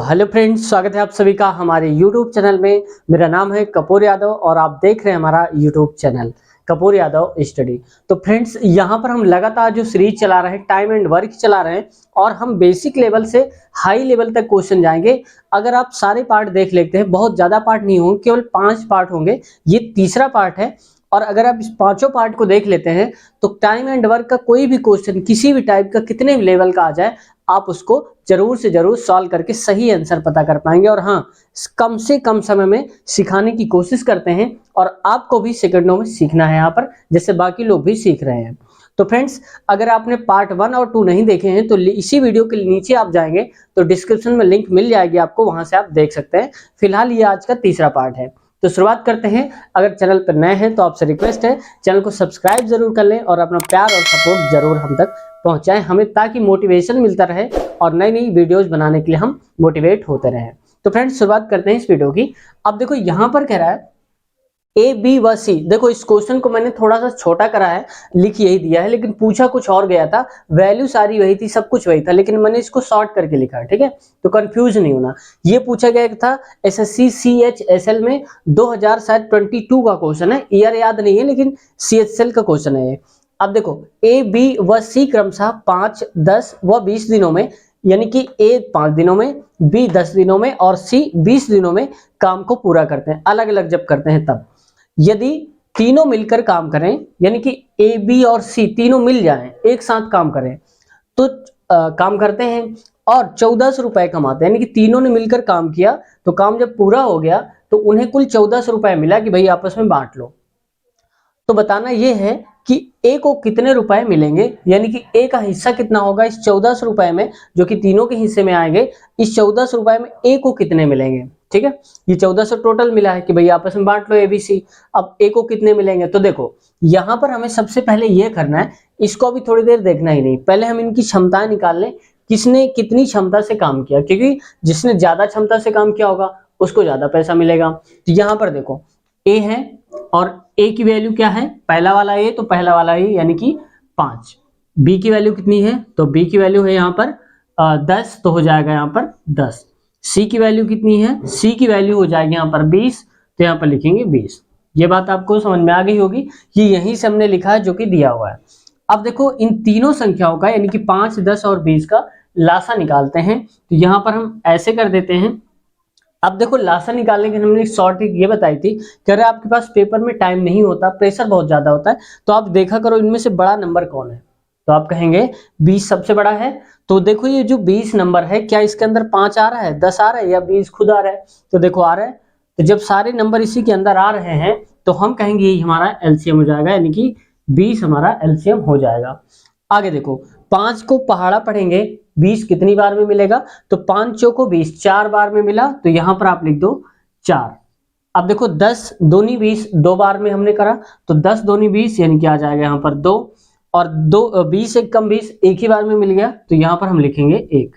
Hello friends, स्वागत है आप सभी का हमारे YouTube चैनल में। मेरा नाम है कपूर यादव और आप देख रहे हैं हमारा YouTube channel Kapoor Yadav study. तो फ्रेंड्स, यहाँ पर हम लगातार जो सीरीज चला रहे हैं, टाइम एंड वर्क चला रहे हैं और हम बेसिक लेवल से हाई लेवल तक क्वेश्चन जाएंगे। अगर आप सारे पार्ट देख लेते हैं, बहुत ज़्यादा पार्ट नहीं होंगे, केवल 5 पार्ट होंगे, ये तीसरा पार्ट है। और अगर आप इस पांचों पार्ट को देख लेते हैं तो टाइम एंड वर्क का कोई भी क्वेश्चन किसी भी टाइप का कितने भी लेवल का आ जाए, आप उसको जरूर से जरूर सॉल्व करके सही आंसर पता कर पाएंगे। और हाँ, कम से कम समय में सिखाने की कोशिश करते हैं और आपको भी सेकंडों में सीखना है यहाँ पर, जैसे बाकी लोग भी सीख रहे हैं। तो फ्रेंड्स, अगर आपने पार्ट 1 और 2 नहीं देखे हैं तो इसी वीडियो के नीचे आप जाएंगे तो डिस्क्रिप्शन में लिंक मिल जाएगी आपको, वहां से आप देख सकते हैं। फिलहाल ये आज का तीसरा पार्ट है। तो शुरुआत करते हैं। अगर चैनल पर नए हैं तो आपसे रिक्वेस्ट है, चैनल को सब्सक्राइब जरूर कर लें और अपना प्यार और सपोर्ट जरूर हम तक पहुंचाएं हमें, ताकि मोटिवेशन मिलता रहे और नई नई वीडियोस बनाने के लिए हम मोटिवेट होते रहें। तो फ्रेंड्स, शुरुआत करते हैं इस वीडियो की। अब देखो यहाँ पर कह रहा है ए बी व सी। देखो इस क्वेश्चन को मैंने थोड़ा सा छोटा करा है, लिख यही दिया है, लेकिन पूछा कुछ और गया था, वैल्यू सारी वही थी, सब कुछ वही था, लेकिन मैंने इसको शॉर्ट करके लिखा है, ठीक है, तो कंफ्यूज नहीं होना। ये पूछा गया था एसएससी CHSL में 2022 का क्वेश्चन है, ईयर याद नहीं है लेकिन CHSL का क्वेश्चन है ये। अब देखो ए बी व सी क्रमशः 5, 10 व 20 दिनों में, यानी कि ए 5 दिनों में, बी 10 दिनों में और सी 20 दिनों में काम को पूरा करते हैं। अलग अलग जब करते हैं तब, यदि तीनों मिलकर काम करें, यानी कि ए बी और सी तीनों मिल जाएं, एक साथ काम करें, तो काम करते हैं और 1400 रुपए कमाते हैं। यानी कि तीनों ने मिलकर काम किया तो काम जब पूरा हो गया तो उन्हें कुल 1400 रुपए मिला कि भाई आपस में बांट लो। तो बताना यह है कि ए को कितने रुपए मिलेंगे, यानी कि ए का हिस्सा कितना होगा इस 1400 रुपए में, जो कि तीनों के हिस्से में आएंगे। इस 1400 रुपए में ए को कितने मिलेंगे, ठीक है, ये 1400 टोटल मिला है कि भाई आपस में बांट लो ABC। अब ए को कितने मिलेंगे, तो देखो यहाँ पर हमें सबसे पहले ये करना है, इसको अभी थोड़ी देर देखना ही नहीं, पहले हम इनकी क्षमताएं निकाल लें, किसने कितनी क्षमता से काम किया, क्योंकि जिसने ज्यादा क्षमता से काम किया होगा उसको ज्यादा पैसा मिलेगा। तो यहाँ पर देखो ए है और ए की वैल्यू क्या है, पहला वाला ए, तो पहला वाला ए यानी कि 5। बी की वैल्यू कितनी है, तो बी की वैल्यू है यहाँ पर 10, तो हो जाएगा यहाँ पर 10। सी की वैल्यू कितनी है, सी की वैल्यू हो जाएगी यहाँ पर 20, तो यहाँ पर लिखेंगे 20। ये बात आपको समझ में आ गई होगी, ये यहीं से हमने लिखा है जो कि दिया हुआ है। अब देखो इन तीनों संख्याओं का, यानी कि 5, 10 और 20 का लासा निकालते हैं। तो यहाँ पर हम ऐसे कर देते हैं। अब देखो लासा निकालने की हमने शॉर्ट ट्रिक ये बताई थी कि अगर आपके पास पेपर में टाइम नहीं होता, प्रेशर बहुत ज्यादा होता है, तो आप देखा करो इनमें से बड़ा नंबर कौन है, तो आप कहेंगे 20 सबसे बड़ा है। तो देखो ये जो 20 नंबर है, क्या इसके अंदर 5 आ रहा है, 10 आ रहा है या 20 खुद आ रहा है, तो देखो आ रहा है। तो जब सारे नंबर इसी के अंदर आ रहे हैं तो हम कहेंगे ये हमारा LCM हो जाएगा, यानी कि 20 हमारा LCM हो जाएगा। आगे देखो 5 को पहाड़ा पढ़ेंगे, 20 कितनी बार में मिलेगा, तो 5 चौको 20, 4 बार में मिला, तो यहां पर आप लिख दो 4। अब देखो 10 दूनी 20, 2 बार में हमने करा, तो 10 दूनी 20, यानी कि आ जाएगा यहाँ पर 2, और 20 एक कम 20 एक ही बार में मिल गया, तो यहाँ पर हम लिखेंगे 1।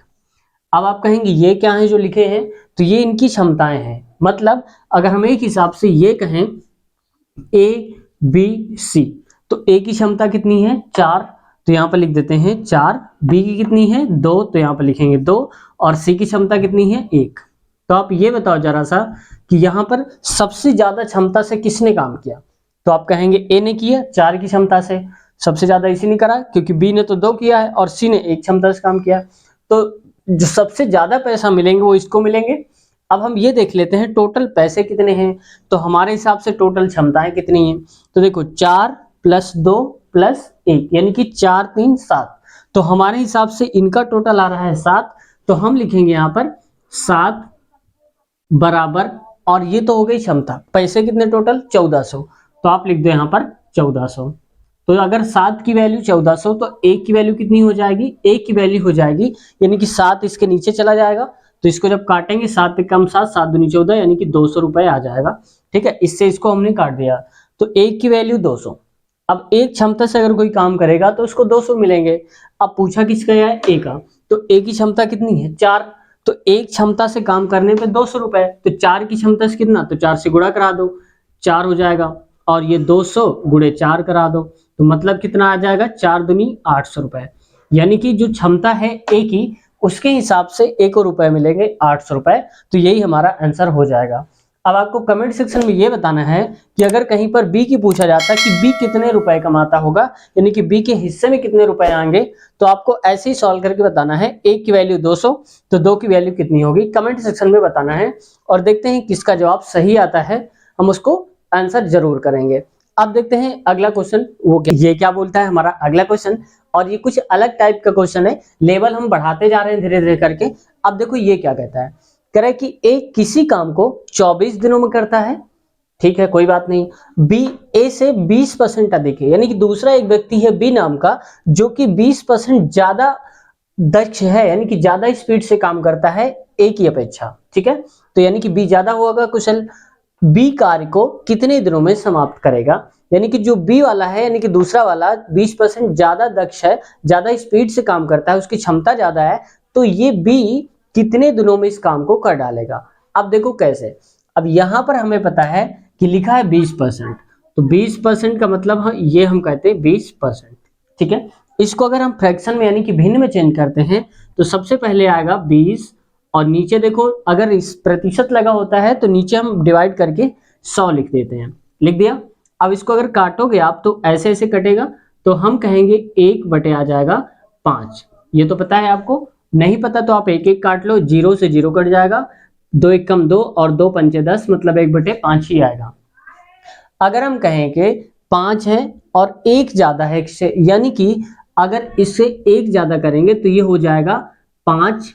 अब आप कहेंगे ये क्या है जो लिखे हैं, तो ये इनकी क्षमताएं हैं। मतलब अगर हम एक हिसाब से ये कहें ABC, तो ए की क्षमता कितनी है 4, तो यहाँ पर लिख देते हैं 4। बी की कितनी है 2, तो यहाँ पर लिखेंगे 2, और सी की क्षमता कितनी है 1। तो आप ये बताओ जरा सा कि यहाँ पर सबसे ज्यादा क्षमता से किसने काम किया, तो आप कहेंगे ए ने किया 4 की क्षमता से, सबसे ज्यादा इसी ने करा, क्योंकि बी ने तो 2 किया है और सी ने 1 क्षमता से काम किया। तो जो सबसे ज्यादा पैसा मिलेंगे वो इसको मिलेंगे। अब हम ये देख लेते हैं टोटल पैसे कितने हैं, तो हमारे हिसाब से टोटल क्षमताएं कितनी हैं, तो देखो 4 + 2 + 1, यानी कि 4, 3, 7। तो हमारे हिसाब से इनका टोटल आ रहा है 7, तो हम लिखेंगे यहाँ पर 7 बराबर, और ये तो हो गई क्षमता, पैसे कितने टोटल 1400, तो आप लिख दो यहाँ पर 1400। तो अगर 7 की वैल्यू 1400, तो 1 की वैल्यू कितनी हो जाएगी, 1 की वैल्यू हो जाएगी, यानी कि 7 इसके नीचे चला जाएगा, तो इसको जब काटेंगे 7 से कम 7, 7 दूनी 14, यानी कि 200 रुपए आ जाएगा, ठीक है। इससे इसको हमने काट दिया, तो 1 की वैल्यू 200। अब एक क्षमता से अगर कोई काम करेगा तो उसको 200 मिलेंगे। अब पूछा किसका है, ए का, तो ए की क्षमता कितनी है 4, तो एक क्षमता से काम करने पे 200 रुपए, तो 4 की क्षमता से कितना, तो 4 से गुणा करा दो, 4 हो जाएगा, और ये 200 गुणे 4 करा दो, तो मतलब कितना आ जाएगा, 4 दूनी 800 रुपए। यानी कि जो क्षमता है ए की उसके हिसाब से 1 और रुपए मिलेंगे 800 रुपए। तो यही हमारा आंसर हो जाएगा। अब आपको कमेंट सेक्शन में ये बताना है कि अगर कहीं पर बी की पूछा जाता है कि बी कितने रुपए कमाता होगा, यानी कि बी के हिस्से में कितने रुपए आएंगे, तो आपको ऐसे ही सॉल्व करके बताना है। 1 की वैल्यू 200, तो 2 की वैल्यू कितनी होगी, कमेंट सेक्शन में बताना है। और देखते हैं किसका जवाब सही आता है, हम उसको आंसर जरूर करेंगे। अब देखते हैं अगला क्वेश्चन, वो ये क्या बोलता है हमारा अगला क्वेश्चन। और ये कुछ अलग टाइप का क्वेश्चन है, लेवल हम बढ़ाते जा रहे हैं धीरे धीरे करके। अब देखो ये क्या कहता है, कह रहा है कि ए किसी काम को 24 दिनों में करता है, ठीक है कोई बात नहीं। बी ए से 20% अधिक है, यानी कि दूसरा एक व्यक्ति है बी नाम का जो कि 20% ज्यादा दक्ष है, यानी कि ज्यादा स्पीड से काम करता है ए की अपेक्षा, ठीक है। तो यानी कि बी ज्यादा होगा कुशल, बी कार्य को कितने दिनों में समाप्त करेगा, यानी कि जो बी वाला है यानी कि दूसरा वाला 20% ज्यादा दक्ष है, ज्यादा स्पीड से काम करता है, उसकी क्षमता ज्यादा है, तो ये बी कितने दिनों में इस काम को कर डालेगा। अब देखो कैसे, अब यहां पर हमें पता है कि लिखा है 20%, तो 20% का मतलब ये हम कहते हैं 20%, ठीक है। इसको अगर हम फ्रैक्शन में यानी कि भिन्न में चेंज करते हैं तो सबसे पहले आएगा 20, और नीचे देखो अगर इस प्रतिशत लगा होता है तो नीचे हम डिवाइड करके 100 लिख देते हैं, लिख दिया। अब इसको अगर काटोगे आप तो ऐसे ऐसे कटेगा, तो हम कहेंगे 1 बटे आ जाएगा 5। ये तो पता है आपको, नहीं पता तो आप एक एक काट लो, 0 से 0 कट जाएगा, 2 एक कम 2 और 2 पंचे 10, मतलब 1 बटे 5 ही आएगा। अगर हम कहें कि 5 है और 1 ज्यादा है इससे, यानी कि अगर इससे 1 ज्यादा करेंगे तो ये हो जाएगा 5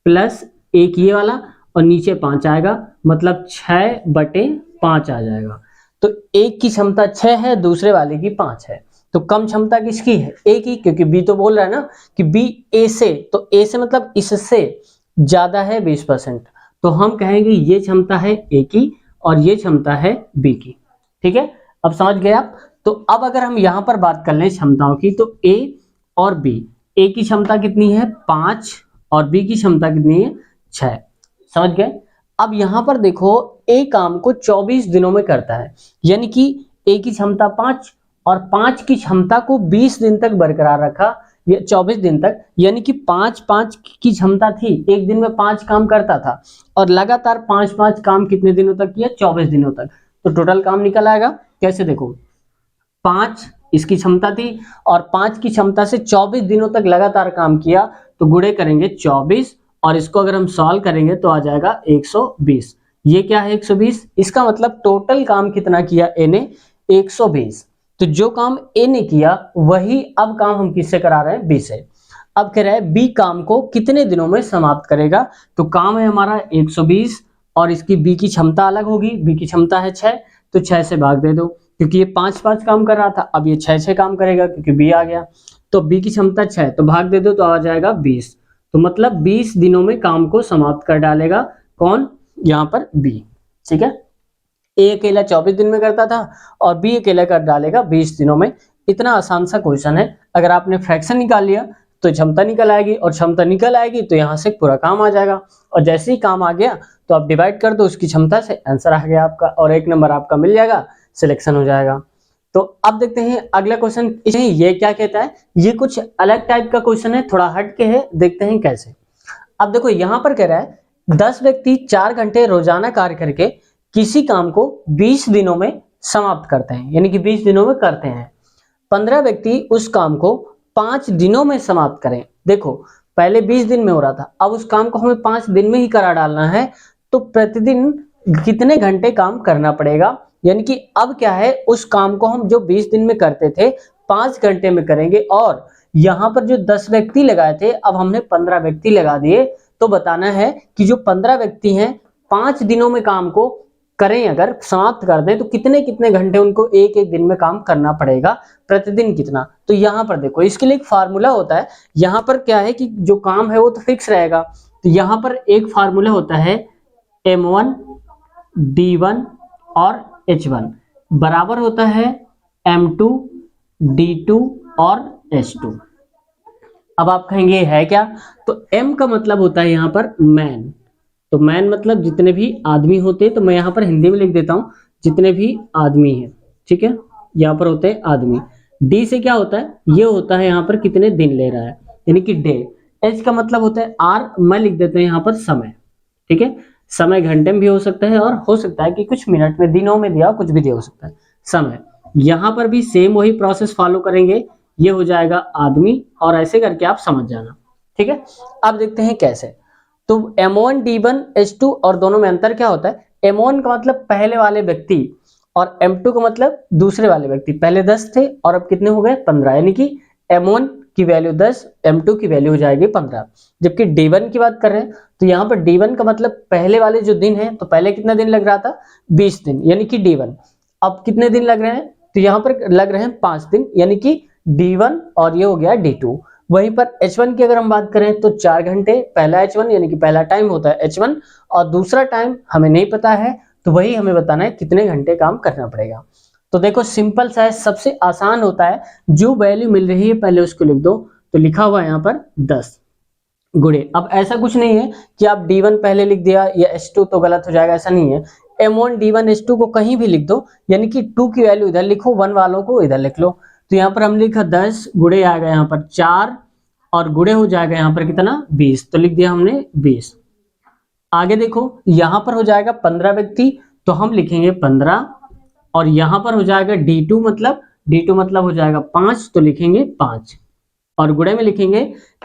प्लस 1 ये वाला, और नीचे 5 आएगा, मतलब 6 बटे 5 आ जाएगा। तो एक की क्षमता 6 है, दूसरे वाले की 5 है, तो कम क्षमता किसकी है, ए की, क्योंकि बी तो बोल रहा है ना कि बी ए से, तो ए से मतलब इससे ज्यादा है 20%, तो हम कहेंगे ये क्षमता है ए की और ये क्षमता है बी की, ठीक है। अब समझ गए आप। तो अब अगर हम यहां पर बात कर लें क्षमताओं की, तो ए और बी, ए की क्षमता कितनी है 5 और बी की क्षमता कितनी है 6, समझ गए। अब यहां पर देखो ए काम को 24 दिनों में करता है, यानी कि ए की क्षमता 5 और 5 की क्षमता को 20 दिन तक बरकरार रखा, ये 24 दिन तक, यानी कि 5 की क्षमता थी, एक दिन में 5 काम करता था, और लगातार 5 काम कितने दिनों तक किया, 24 दिनों तक। तो टोटल काम निकल आएगा कैसे, देखो 5 इसकी क्षमता थी और 5 की क्षमता से 24 दिनों तक लगातार काम किया, तो गुणे करेंगे 24 और इसको अगर हम सॉल्व करेंगे तो आ जाएगा 120। ये क्या है 120, इसका मतलब टोटल काम कितना किया ए ने, 120। तो जो काम ए ने किया वही अब काम हम किससे करा रहे हैं, बी से। अब कह रहा है बी काम को कितने दिनों में समाप्त करेगा, तो काम है हमारा 120 और इसकी बी की क्षमता अलग होगी, बी की क्षमता है 6, तो 6 से भाग दे दो, क्योंकि ये 5 काम कर रहा था, अब ये 6 काम करेगा क्योंकि बी आ गया, तो बी की क्षमता 6, तो भाग दे दो तो आ जाएगा 20, तो मतलब 20 दिनों में काम को समाप्त कर डालेगा, कौन, यहाँ पर बी, ठीक है। ए अकेला 24 दिन में करता था और बी अकेला कर डालेगा 20 दिनों में। इतना आसान सा क्वेश्चन है, अगर आपने फ्रैक्शन निकाल लिया तो क्षमता निकल आएगी, और क्षमता निकल आएगी तो यहाँ से पूरा काम आ जाएगा, और जैसे ही काम आ गया तो आप डिवाइड कर दो उसकी क्षमता से, आंसर आ गया आपका, और 1 नंबर आपका मिल जाएगा, सिलेक्शन हो जाएगा। तो अब देखते हैं अगला क्वेश्चन, ये क्या कहता है, ये कुछ अलग टाइप का क्वेश्चन है, थोड़ा हट के है, देखते हैं कैसे। अब देखो यहां पर कह रहा है 10 व्यक्ति 4 घंटे रोजाना कार्य करके किसी काम को 20 दिनों में समाप्त करते हैं, यानी कि 20 दिनों में करते हैं। 15 व्यक्ति उस काम को 5 दिनों में समाप्त करें। देखो पहले 20 दिन में हो रहा था, अब उस काम को हमें 5 दिन में ही करा डालना है, तो प्रतिदिन कितने घंटे काम करना पड़ेगा, यानी कि अब क्या है, उस काम को हम जो 20 दिन में करते थे 5 घंटे में करेंगे, और यहां पर जो 10 व्यक्ति लगाए थे अब हमने 15 व्यक्ति लगा दिए, तो बताना है कि जो 15 व्यक्ति हैं 5 दिनों में काम को करें, अगर समाप्त कर दें तो कितने कितने घंटे उनको एक एक दिन में काम करना पड़ेगा, प्रतिदिन कितना। तो यहाँ पर देखो इसके लिए एक फार्मूला होता है, यहाँ पर क्या है कि जो काम है वो तो फिक्स रहेगा, तो यहाँ पर एक फार्मूला होता है M1 D1 और H1 बराबर होता है M2 D2 और H2। अब आप कहेंगे है क्या, तो M का मतलब होता है यहाँ पर मैन, तो मैन मतलब जितने भी आदमी होते हैं, तो मैं यहाँ पर हिंदी में लिख देता हूँ जितने भी आदमी हैं, ठीक है, यहाँ पर होते हैं आदमी। डी से क्या होता है, ये होता है यहाँ पर कितने दिन ले रहा है, यानी कि डे। एच का मतलब होता है आर, मैं लिख देता हूँ यहाँ पर समय, ठीक है। समय घंटे में भी हो सकता है और हो सकता है कि कुछ मिनट में, दिनों में दिया, कुछ भी दिया हो सकता है समय। यहाँ पर भी सेम वही प्रोसेस फॉलो करेंगे, ये हो जाएगा आदमी, और ऐसे करके आप समझ जाना, ठीक है। अब देखते हैं कैसे। तो M1 D1 H2 और दोनों में अंतर क्या होता है। M1 का मतलब पहले वाले व्यक्ति और M2 का मतलब दूसरे वाले व्यक्ति। पहले 10 थे और अब कितने हो गए 15, यानी कि M1 की वैल्यू 10, M2 की वैल्यू हो जाएगी 15। जबकि D1 की बात कर रहे हैं तो यहाँ पर D1 का मतलब पहले वाले जो दिन है, तो पहले कितना दिन लग रहा था 20 दिन, यानी कि D1। अब कितने दिन लग रहे हैं, तो यहाँ पर लग रहे हैं 5 दिन, यानी कि D1, और ये हो गया D2। वहीं पर H1 की अगर हम बात करें तो 4 घंटे, पहला H1 यानी कि पहला टाइम होता है H1, और दूसरा टाइम हमें नहीं पता है, तो वही हमें बताना है कितने घंटे काम करना पड़ेगा। तो देखो सिंपल सा है, सबसे आसान होता है, जो वैल्यू मिल रही है पहले उसको लिख दो। तो लिखा हुआ है यहाँ पर 10 गुणे। अब ऐसा कुछ नहीं है कि आप D1 पहले लिख दिया या H2 तो गलत हो जाएगा, ऐसा नहीं है। M1 D1 H2 को कहीं भी लिख दो, यानी कि 2 की वैल्यू इधर लिखो, 1 वालों को इधर लिख लो। तो यहाँ पर हम लिखा 10 गुणे आएगा यहाँ पर 4, और गुणे हो जाएगा यहाँ पर कितना 20, तो लिख दिया हमने 20। आगे देखो यहाँ पर हो जाएगा 15 व्यक्ति, तो हम लिखेंगे 15, और यहाँ पर हो जाएगा D2 मतलब हो जाएगा 5, तो लिखेंगे 5, और गुणे में लिखेंगे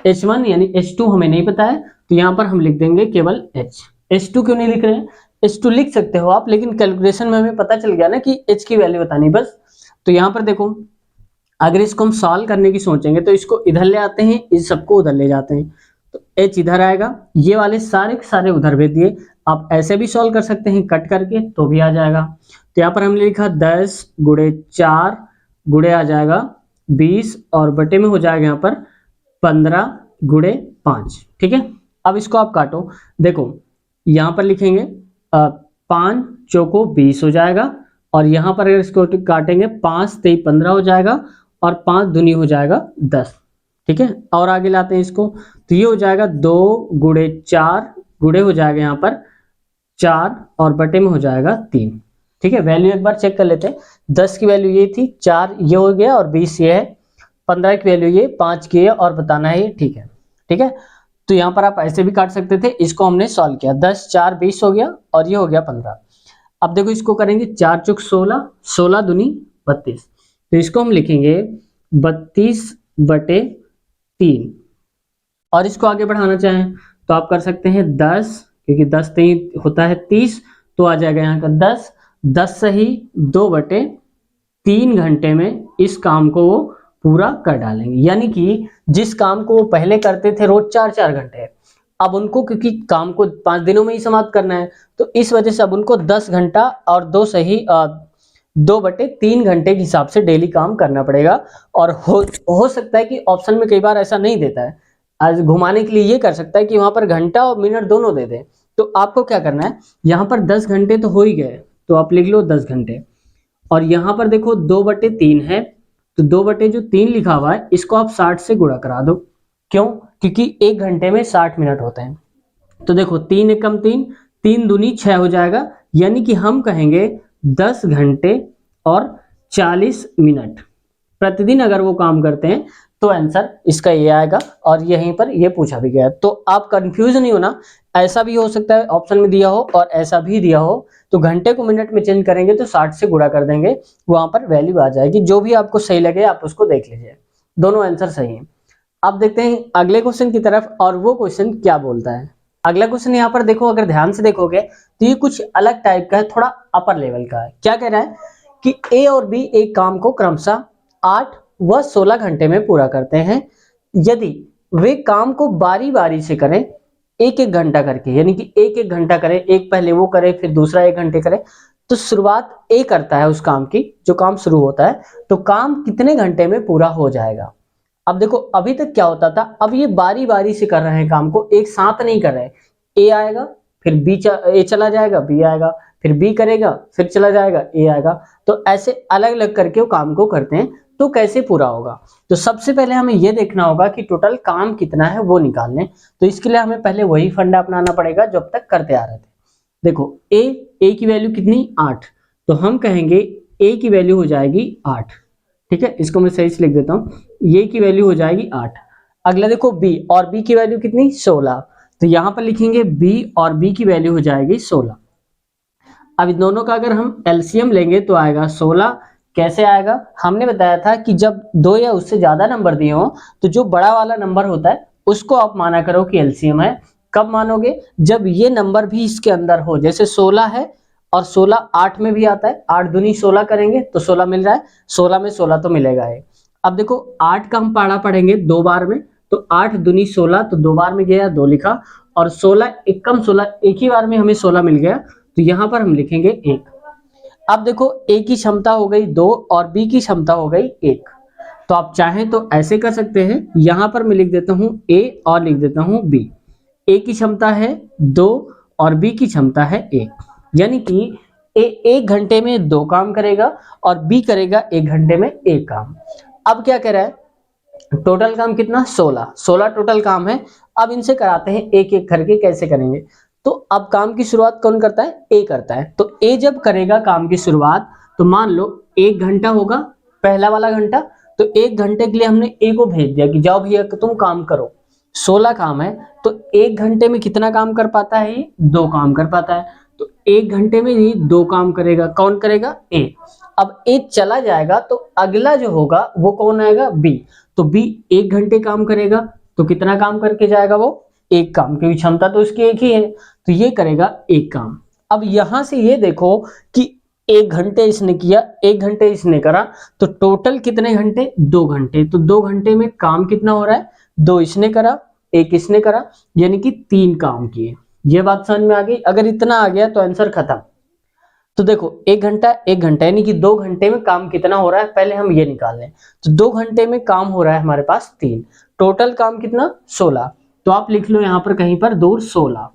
H1 यानी H2 हमें नहीं पता है, तो यहाँ पर हम लिख देंगे केवल H। H2 क्यों नहीं लिख रहे हैं, H2 लिख सकते हो आप, लेकिन कैलकुलेशन में हमें पता चल गया ना कि H की वैल्यू बतानी बस। तो यहाँ पर देखो अगर इसको हम सॉल्व करने की सोचेंगे तो इसको इधर ले आते हैं, इस सबको उधर ले जाते हैं, तो H इधर आएगा, ये वाले सारे के सारे उधर भेज दिए। आप ऐसे भी सॉल्व कर सकते हैं कट करके, तो भी आ जाएगा। तो यहाँ पर हमने लिखा 10 गुणे 4 गुणे आ जाएगा 20, और बटे में हो जाएगा यहाँ पर 15 गुणे 5, ठीक है। अब इसको आप काटो, देखो यहाँ पर लिखेंगे 5 चौको 20 हो जाएगा, और यहाँ पर अगर इसको काटेंगे 5 तेई 15 हो जाएगा, और 5 दूनी हो जाएगा 10, ठीक है। और आगे लाते हैं इसको, तो ये हो जाएगा 2 गुणे 4 गुणे हो जाएगा यहाँ पर 4, और बटे में हो जाएगा 3, ठीक है। वैल्यू एक बार चेक कर लेते हैं। 10 की वैल्यू ये थी, 4 ये हो गया, और 20 ये है, 15 की वैल्यू ये, 5 की है, और बताना है ये, ठीक है, ठीक है। तो यहाँ पर आप ऐसे भी काट सकते थे, इसको हमने सॉल्व किया, 10 4 20 हो गया, और ये हो गया 15। अब देखो इसको करेंगे 4 चौक 16, 16 दूनी 32, तो इसको हम लिखेंगे 32 बटे 3, और इसको आगे बढ़ाना चाहें तो आप कर सकते हैं 10, क्योंकि 10 3 होता है 30, तो आ जाएगा यहाँ का 10, 10 सही 2 बटे 3 घंटे में इस काम को वो पूरा कर डालेंगे। यानी कि जिस काम को वो पहले करते थे रोज 4-4 घंटे, अब उनको क्योंकि काम को 5 दिनों में ही समाप्त करना है, तो इस वजह से अब उनको 10 घंटा और 2 सही 2 बटे 3 घंटे के हिसाब से डेली काम करना पड़ेगा। और हो सकता है कि ऑप्शन में कई बार ऐसा नहीं देता है, आज घुमाने के लिए ये कर सकता है कि वहां पर घंटा और मिनट दोनों दे दे। तो आपको क्या करना है, यहाँ पर 10 घंटे तो हो ही गए, तो आप लिख लो 10 घंटे, और यहाँ पर देखो 2 बटे 3 है, तो 2 बटे जो 3 लिखा हुआ है इसको आप 60 से गुणा करा दो। क्यों, क्योंकि 1 घंटे में 60 मिनट होते हैं। तो देखो 3 एकम 3, 3 दूनी 6 हो जाएगा, यानी कि हम कहेंगे 10 घंटे और 40 मिनट प्रतिदिन अगर वो काम करते हैं, तो आंसर इसका ये आएगा। और यहीं पर ये पूछा भी गया, तो आप कंफ्यूज नहीं होना, ऐसा भी हो सकता है ऑप्शन में दिया हो और ऐसा भी दिया हो, तो घंटे को मिनट में चेंज करेंगे तो 60 से गुणा कर देंगे, वहां पर वैल्यू आ जाएगी। जो भी आपको सही लगे आप उसको देख लीजिए, दोनों आंसर सही है। अब देखते हैं अगले क्वेश्चन की तरफ, और वो क्वेश्चन क्या बोलता है। अगला क्वेश्चन यहाँ पर देखो, अगर ध्यान से देखोगे तो ये कुछ अलग टाइप का है, थोड़ा अपर लेवल का है। क्या कह रहा है कि ए और बी एक काम को क्रमशः 8 व 16 घंटे में पूरा करते हैं। यदि वे काम को बारी बारी से करें, एक एक घंटा करके, यानी कि एक एक घंटा करें, एक पहले वो करे फिर दूसरा 1 घंटे करे, तो शुरुआत ए करता है उस काम की, जो काम शुरू होता है, तो काम कितने घंटे में पूरा हो जाएगा। अब देखो अभी तक क्या होता था, अब ये बारी बारी से कर रहे हैं काम को, एक साथ नहीं कर रहे। ए आएगा फिर बी ए चला जाएगा, बी आएगा फिर बी करेगा, फिर चला जाएगा, ए आएगा, तो ऐसे अलग अलग करके वो काम को करते हैं। तो कैसे पूरा होगा, तो सबसे पहले हमें यह देखना होगा कि टोटल काम कितना है वो निकाल लें। तो इसके लिए हमें पहले वही फंडा अपनाना पड़ेगा जो अब तक करते आ रहे थे। देखो ए की वैल्यू कितनी 8, तो हम कहेंगे ए की वैल्यू हो जाएगी 8, ठीक है। इसको मैं सही से लिख देता हूँ, ये की वैल्यू हो जाएगी 8। अगला देखो बी, और बी की वैल्यू कितनी 16, तो यहां पर लिखेंगे बी और बी की वैल्यू हो जाएगी 16। अब इन दोनों का अगर हम एलसीएम लेंगे तो आएगा 16। कैसे आएगा, हमने बताया था कि जब दो या उससे ज्यादा नंबर दिए हो तो जो बड़ा वाला नंबर होता है उसको आप माना करो कि एलसीएम है। कब मानोगे, जब ये नंबर भी इसके अंदर हो, जैसे 16 है और 16 8 में भी आता है, 8 दूनी 16 करेंगे तो 16 मिल रहा है, 16 में 16 तो मिलेगा है। अब देखो 8 का हम पढ़ा पढ़ेंगे 2 बार में, तो 8 दूनी 16, तो 2 बार में गया 2 लिखा, और 16 एकम 16 एक ही बार में हमें 16 मिल गया, तो यहां पर हम लिखेंगे 1। अब देखो ए की क्षमता हो गई 2 और बी की क्षमता हो गई 1, तो आप चाहें तो ऐसे कर सकते हैं, यहां पर मैं लिख देता हूं ए और लिख देता हूं बी। ए की क्षमता है 2 और बी की क्षमता है 1, यानी कि ए 1 घंटे में 2 काम करेगा और बी करेगा 1 घंटे में 1 काम। अब क्या कह रहा है, टोटल काम कितना 16 टोटल काम है। अब इनसे कराते हैं एक एक करके, कैसे करेंगे, तो अब काम की शुरुआत कौन करता है, ए करता है, तो ए जब करेगा काम की शुरुआत, तो मान लो 1 घंटा होगा पहला वाला घंटा, तो 1 घंटे के लिए हमने ए को भेज दिया कि जाओ भैया तुम काम करो। 16 काम है, तो 1 घंटे में कितना काम कर पाता है, ये 2 काम कर पाता है, तो 1 घंटे में ये 2 काम करेगा, कौन करेगा, ए। अब ए चला जाएगा तो अगला जो होगा वो कौन आएगा, बी, तो बी 1 घंटे काम करेगा, तो कितना काम करके जाएगा वो, 1 काम, क्योंकि क्षमता तो उसकी एक ही है, तो ये करेगा 1 काम। अब यहां से ये देखो कि 1 घंटे इसने किया, 1 घंटे इसने करा, तो टोटल कितने घंटे, 2 घंटे, तो 2 घंटे में काम कितना हो रहा है, 2 इसने करा 1 इसने करा, यानी कि 3 काम किए। ये बात समझ में आ गई, अगर इतना आ गया तो आंसर खत्म। तो देखो 1 घंटा 1 घंटा, यानी कि 2 घंटे में काम कितना हो रहा है, पहले हम ये निकाल लें, तो 2 घंटे में काम हो रहा है हमारे पास 3, टोटल काम कितना 16, तो आप लिख लो यहां पर कहीं पर दूर 16।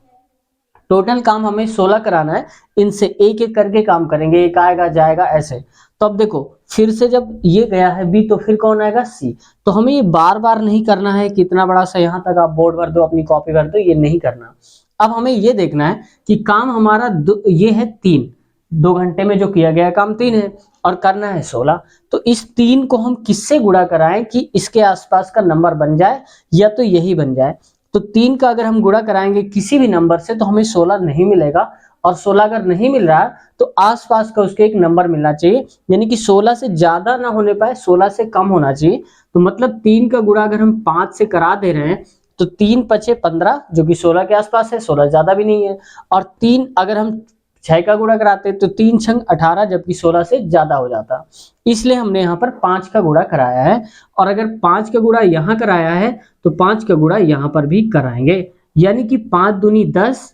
टोटल काम हमें 16 कराना है, इनसे एक एक करके काम करेंगे, एक आएगा जाएगा ऐसे। तो अब देखो फिर से जब ये गया है बी, तो फिर कौन आएगा, सी। तो हमें ये बार बार नहीं करना है कि इतना बड़ा सा यहां तक आप बोर्ड भर दो अपनी कॉपी भर दो, ये नहीं करना। अब हमें ये देखना है कि काम हमारा ये है 3, 2 घंटे में जो किया गया काम 3 है और करना है 16, तो इस 3 को हम किससे गुणा कराएं कि इसके आसपास का नंबर बन जाए, या तो यही बन जाए। तो 3 का अगर हम गुणा कराएंगे किसी भी नंबर से तो हमें 16 नहीं मिलेगा, और 16 अगर नहीं मिल रहा तो आसपास का उसके एक नंबर मिलना चाहिए, यानी कि 16 से ज्यादा ना होने पाए, 16 से कम होना चाहिए। तो मतलब 3 का गुणा अगर हम 5 से करा दे रहे हैं तो 3 पचे 15, जो कि 16 के आसपास है, 16 ज्यादा भी नहीं है, और 3 अगर हम 6 का गुणा कराते तो 3 छंग 18, जबकि 16 से ज्यादा हो जाता, इसलिए हमने यहाँ पर 5 का गुणा कराया है। और अगर 5 का गुणा यहाँ कराया है तो 5 का गुणा यहाँ पर भी कराएंगे, यानी कि 5 दूनी 10,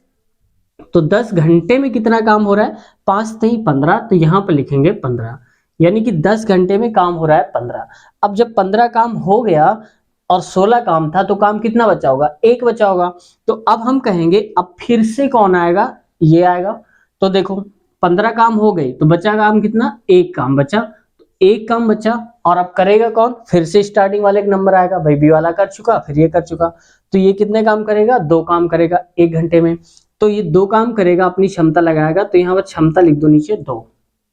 तो 10 घंटे में कितना काम हो रहा है, 5 नहीं 15, तो यहाँ पर लिखेंगे 15, यानी कि 10 घंटे में काम हो रहा है 15। अब जब 15 काम हो गया और 16 काम था, तो काम कितना बचा होगा, 1 बचा होगा। तो अब हम कहेंगे अब फिर से कौन आएगा, ये आएगा। तो देखो 15 काम हो गई, तो बचा काम कितना, 1 काम बचा, तो 1 काम बचा, और अब करेगा कौन, फिर से स्टार्टिंग वाले एक नंबर आएगा, भाई बी वाला कर चुका फिर ये कर चुका, तो ये कितने काम करेगा, 2 काम करेगा 1 घंटे में, तो ये 2 काम करेगा, अपनी क्षमता लगाएगा, तो यहाँ पर क्षमता लिख दो नीचे 2।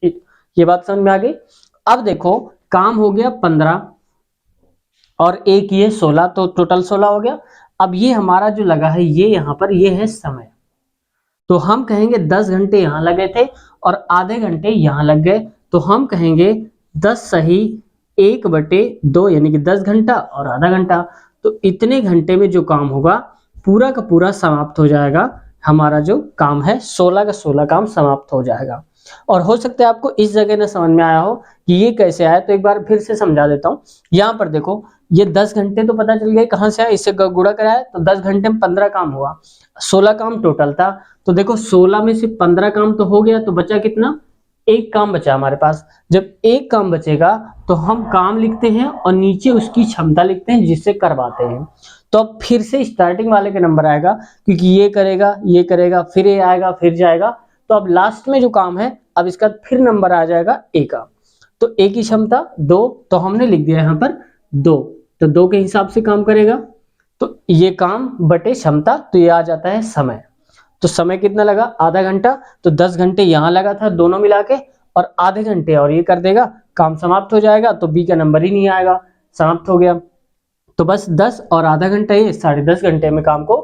ठीक, ये बात समझ में आ गई। अब देखो काम हो गया 15 और 1 ये 16, तो टोटल 16 हो गया। अब ये हमारा जो लगा है ये यहाँ पर ये है समय, तो हम कहेंगे 10 घंटे यहाँ लगे थे और आधे घंटे यहाँ लग गए, तो हम कहेंगे 10 सही 1/2, यानी कि 10 घंटा और आधा घंटा, तो इतने घंटे में जो काम होगा पूरा का पूरा समाप्त हो जाएगा, हमारा जो काम है 16 का 16 काम समाप्त हो जाएगा। और हो सकता है आपको इस जगह ना समझ में आया हो कि ये कैसे आया, तो एक बार फिर से समझा देता हूँ। यहाँ पर देखो ये 10 घंटे तो पता चल गए कहाँ से आया, इससे गुणा कराया तो 10 घंटे में 15 काम हुआ, 16 काम टोटल था, तो देखो 16 में से 15 काम तो हो गया, तो बचा कितना, 1 काम बचा हमारे पास। जब 1 काम बचेगा तो हम काम लिखते हैं और नीचे उसकी क्षमता लिखते हैं जिससे करवाते हैं। तो अब फिर से स्टार्टिंग वाले का नंबर आएगा, क्योंकि ये करेगा फिर ये आएगा फिर जाएगा, तो अब लास्ट में जो काम है अब इसका फिर नंबर आ जाएगा ए का, तो ए की क्षमता 2, तो हमने लिख दिया यहाँ पर 2, तो 2 के हिसाब से काम करेगा, तो ये काम बटे क्षमता, तो ये आ जाता है समय। तो समय कितना लगा, आधा घंटा, तो 10 घंटे यहाँ लगा था दोनों मिला के, और आधे घंटे और ये कर देगा, काम समाप्त हो जाएगा, तो बी का नंबर ही नहीं आएगा, समाप्त हो गया। तो बस 10 और आधा घंटा ये 10.5 घंटे में काम को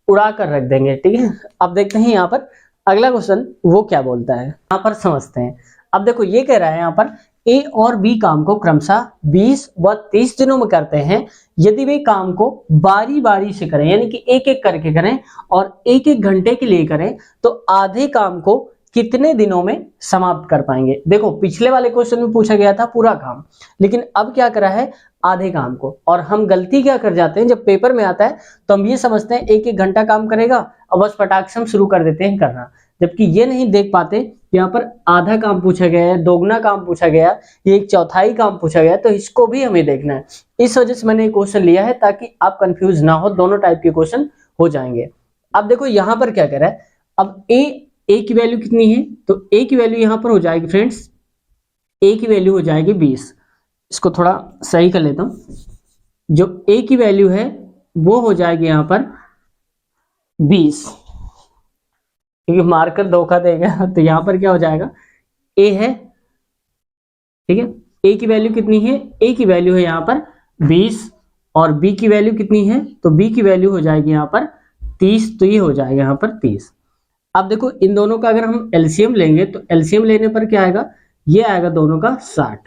उड़ा कर रख देंगे। ठीक है, अब देखते हैं यहाँ पर अगला क्वेश्चन वो क्या बोलता है, यहाँ पर समझते हैं। अब देखो ये कह रहा है यहाँ पर ए और बी काम को क्रमशः 20 व 30 दिनों में करते हैं। यदि वे काम को बारी बारी से करें, यानी कि एक एक करके करें और एक एक घंटे के लिए करें, तो आधे काम को कितने दिनों में समाप्त कर पाएंगे। देखो पिछले वाले क्वेश्चन में पूछा गया था पूरा काम, लेकिन अब क्या करा है आधे काम को। और हम गलती क्या कर जाते हैं, जब पेपर में आता है तो हम ये समझते हैं एक एक घंटा काम करेगा और बस फटाक से हम शुरू कर देते हैं करना, जबकि ये नहीं देख पाते यहाँ पर आधा काम पूछा गया है, दोगुना काम पूछा गया, ये एक चौथाई काम पूछा गया, तो इसको भी हमें देखना है। इस वजह से मैंने क्वेश्चन लिया है ताकि आप कंफ्यूज ना हो, दोनों टाइप के क्वेश्चन हो जाएंगे। अब देखो यहाँ पर क्या कर रहा है, अब ए की वैल्यू कितनी है, तो ए की वैल्यू यहाँ पर हो जाएगी फ्रेंड्स, ए की वैल्यू हो जाएगी 20। इसको थोड़ा सही कर लेता हूं, जो ए की वैल्यू है वो हो जाएगी यहाँ पर 20, क्योंकि मार्कर धोखा देगा। तो यहाँ पर क्या हो जाएगा, ए है, ठीक है, ए की वैल्यू कितनी है, ए की वैल्यू है यहाँ पर 20 और बी की वैल्यू कितनी है, तो बी की वैल्यू हो जाएगी यहाँ पर 30, तो ये हो जाएगा यहाँ पर 30। अब देखो इन दोनों का अगर हम एलसीएम लेंगे तो एलसीएम लेने पर क्या आएगा, ये आएगा दोनों का 60,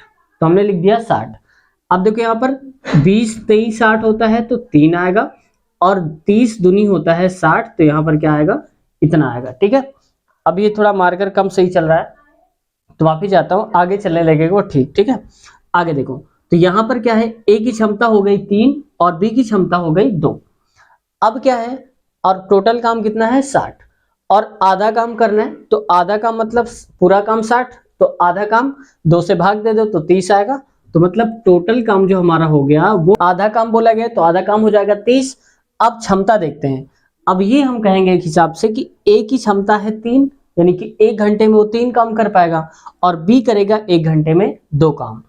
तो हमने लिख दिया 60। अब देखो यहाँ पर 20 23 60 होता है तो 3 आएगा, और 30 दूनी होता है 60, तो यहाँ पर क्या आएगा, इतना आएगा। ठीक है, अब ये थोड़ा मार्कर कम सही चल रहा है तो वापिस जाता हूँ, आगे चलने लगेगा वो ठीक। ठीक है, आगे देखो तो यहाँ पर क्या है, ए की क्षमता हो गई 3 और बी की क्षमता हो गई 2। अब क्या है, और टोटल काम कितना है 60, और आधा काम करना है, तो आधा काम मतलब पूरा काम 60, तो आधा काम 2 से भाग दे दो तो 30 आएगा, तो मतलब टोटल काम जो हमारा हो गया वो आधा काम बोला गया, तो आधा काम हो जाएगा 30। अब क्षमता देखते हैं, अब ये हम कहेंगे एक हिसाब से कि ए की क्षमता है 3, यानी कि 1 घंटे में वो 3 काम कर पाएगा, और बी करेगा 1 घंटे में 2 काम,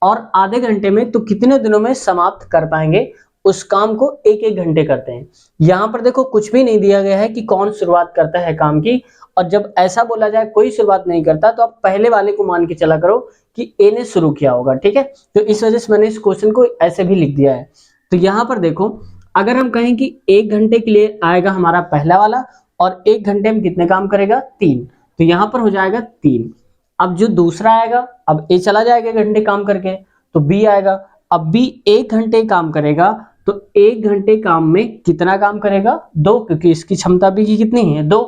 और आधे घंटे में तो कितने दिनों में समाप्त कर पाएंगे उस काम को, एक एक घंटे करते हैं। यहाँ पर देखो कुछ भी नहीं दिया गया है कि कौन शुरुआत करता है काम की, और जब ऐसा बोला जाए कोई शुरुआत नहीं करता तो आप पहले वाले को मान के चला करो कि ए ने शुरू किया होगा। ठीक है, तो इस वजह से मैंने इस क्वेश्चन को ऐसे भी लिख दिया है। तो यहाँ पर देखो अगर हम कहें कि 1 घंटे के लिए आएगा हमारा पहला वाला, और 1 घंटे में कितने काम करेगा 3, तो यहाँ पर हो जाएगा 3। अब जो दूसरा आएगा, अब ए चला जाएगा 1 घंटे काम करके, तो बी आएगा, अब बी 1 घंटे काम करेगा, तो 1 घंटे काम में कितना काम करेगा 2, क्योंकि इसकी क्षमता बी की कितनी है 2,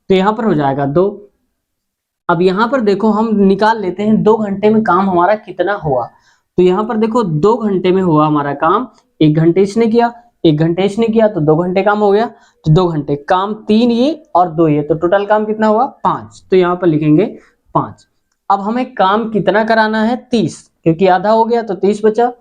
तो यहाँ पर हो जाएगा 2। अब यहाँ पर देखो हम निकाल लेते हैं 2 घंटे में काम हमारा कितना हुआ, तो यहाँ पर देखो 2 घंटे में हुआ हमारा काम, 1 घंटे इसने किया, 1 घंटे इसने किया, तो 2 घंटे काम हो गया, तो 2 घंटे काम 3 ये और 2 ये, तो टोटल काम कितना हुआ 5, तो यहाँ पर लिखेंगे 5। अब हमें काम कितना कराना है 30, क्योंकि आधा हो गया तो 30 बचा।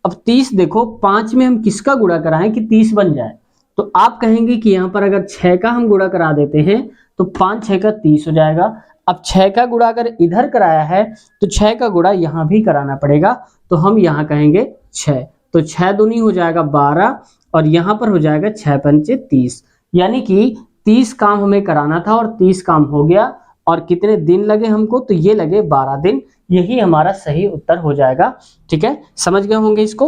अब 30 देखो 5 में हम किसका गुणा कराएं कि 30 बन जाए, तो आप कहेंगे कि यहाँ पर अगर 6 का हम गुणा करा देते हैं तो 5 6 का 30 हो जाएगा। अब 6 का गुणा अगर इधर कराया है तो 6 का गुणा यहाँ भी कराना पड़ेगा, तो हम यहाँ कहेंगे 6, तो 6 दूनी हो जाएगा 12, और यहाँ पर हो जाएगा 6 पंचे 30, यानी कि 30 काम हमें कराना था और 30 काम हो गया। और कितने दिन लगे हमको, तो ये लगे 12 दिन, यही हमारा सही उत्तर हो जाएगा। ठीक है, समझ गए होंगे इसको।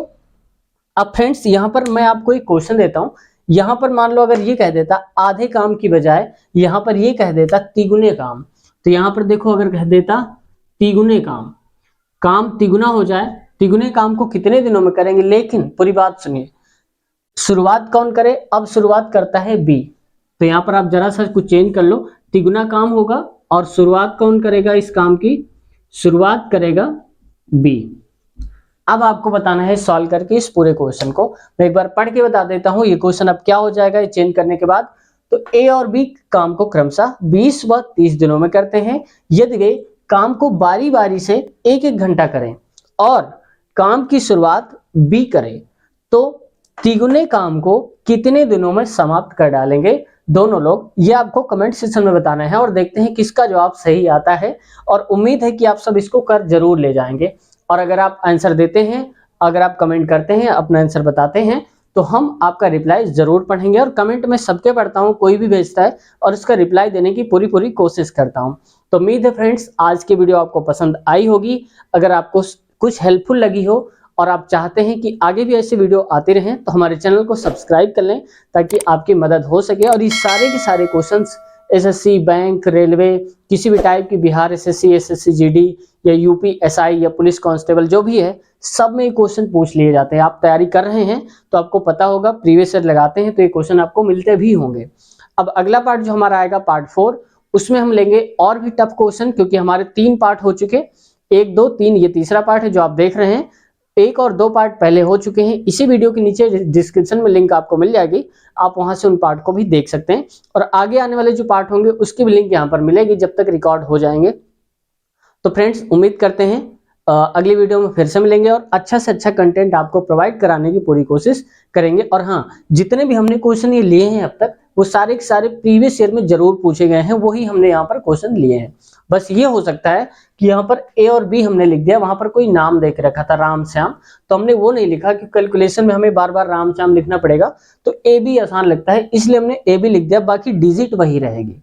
अब फ्रेंड्स यहाँ पर मैं आपको एक क्वेश्चन देता हूँ, यहाँ पर मान लो अगर ये कह देता आधे काम की बजाय यहाँ पर ये कह देता तिगुने काम, तो यहाँ पर देखो अगर कह देता तिगुने काम, काम तिगुना हो जाए, तिगुने काम को कितने दिनों में करेंगे, लेकिन पूरी बात सुनिए, शुरुआत कौन करे, अब शुरुआत करता है बी, तो यहाँ पर आप जरा सा कुछ चेंज कर लो, तिगुना काम होगा और शुरुआत कौन करेगा, इस काम की शुरुआत करेगा बी। अब आपको बताना है सॉल्व करके इस पूरे क्वेश्चन को, मैं एक बार पढ़ के बता देता हूं ये क्वेश्चन अब क्या हो जाएगा चेंज करने के बाद। तो ए और बी काम को क्रमशः 20 व 30 दिनों में करते हैं। यदि वे काम को बारी बारी से एक एक घंटा करें और काम की शुरुआत बी करें, तो तिगुने काम को कितने दिनों में समाप्त कर डालेंगे दोनों लोग, ये आपको कमेंट सेक्शन में बताना है और देखते हैं किसका जवाब सही आता है। और उम्मीद है कि आप सब इसको कर जरूर ले जाएंगे, और अगर आप आंसर देते हैं, अगर आप कमेंट करते हैं, अपना आंसर बताते हैं, तो हम आपका रिप्लाई जरूर पढ़ेंगे। और कमेंट में सबके पढ़ता हूं, कोई भी भेजता है और उसका रिप्लाई देने की पूरी कोशिश करता हूं। तो उम्मीद है फ्रेंड्स आज की वीडियो आपको पसंद आई होगी। अगर आपको कुछ हेल्पफुल लगी हो और आप चाहते हैं कि आगे भी ऐसे वीडियो आते रहें तो हमारे चैनल को सब्सक्राइब कर लें ताकि आपकी मदद हो सके और ये सारे के सारे क्वेश्चंस एसएससी, बैंक, रेलवे, किसी भी टाइप की बिहार एसएससी, एसएससी जीडी या यूपी एसआई या पुलिस कांस्टेबल जो भी है, सब में क्वेश्चन पूछ लिए जाते हैं। आप तैयारी कर रहे हैं तो आपको पता होगा, प्रीवियस ईयर लगाते हैं तो ये क्वेश्चन आपको मिलते भी होंगे। अब अगला पार्ट जो हमारा आएगा पार्ट 4, उसमें हम लेंगे और भी टफ क्वेश्चन, क्योंकि हमारे 3 पार्ट हो चुके, 1, 2, 3 ये तीसरा पार्ट है जो आप देख रहे हैं। 1 और 2 पार्ट पहले हो चुके हैं। इसी वीडियो के नीचे डिस्क्रिप्शन में लिंक आपको मिल जाएगी, आप वहां से उन पार्ट को भी देख सकते हैं और आगे आने वाले जो पार्ट होंगे उसकी भी लिंक यहाँ पर मिलेगी जब तक रिकॉर्ड हो जाएंगे। तो फ्रेंड्स उम्मीद करते हैं अगली वीडियो में फिर से मिलेंगे और अच्छा से अच्छा कंटेंट आपको प्रोवाइड कराने की पूरी कोशिश करेंगे। और हाँ, जितने भी हमने क्वेश्चन ये लिए हैं अब तक, वो सारे के सारे प्रीवियस ईयर में जरूर पूछे गए हैं, वही हमने यहाँ पर क्वेश्चन लिए हैं। बस ये हो सकता है कि यहाँ पर ए और बी हमने लिख दिया, वहां पर कोई नाम देख रखा था राम श्याम, तो हमने वो नहीं लिखा कि कैलकुलेशन में हमें बार बार राम श्याम लिखना पड़ेगा, तो ए बी आसान लगता है इसलिए हमने ए बी लिख दिया, बाकी डिजिट वही रहेगी।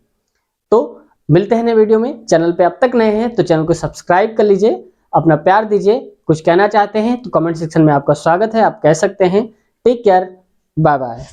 तो मिलते हैं नए वीडियो में। चैनल पे अब तक नए हैं तो चैनल को सब्सक्राइब कर लीजिए, अपना प्यार दीजिए। कुछ कहना चाहते हैं तो कमेंट सेक्शन में आपका स्वागत है, आप कह सकते हैं। Take care, bye bye.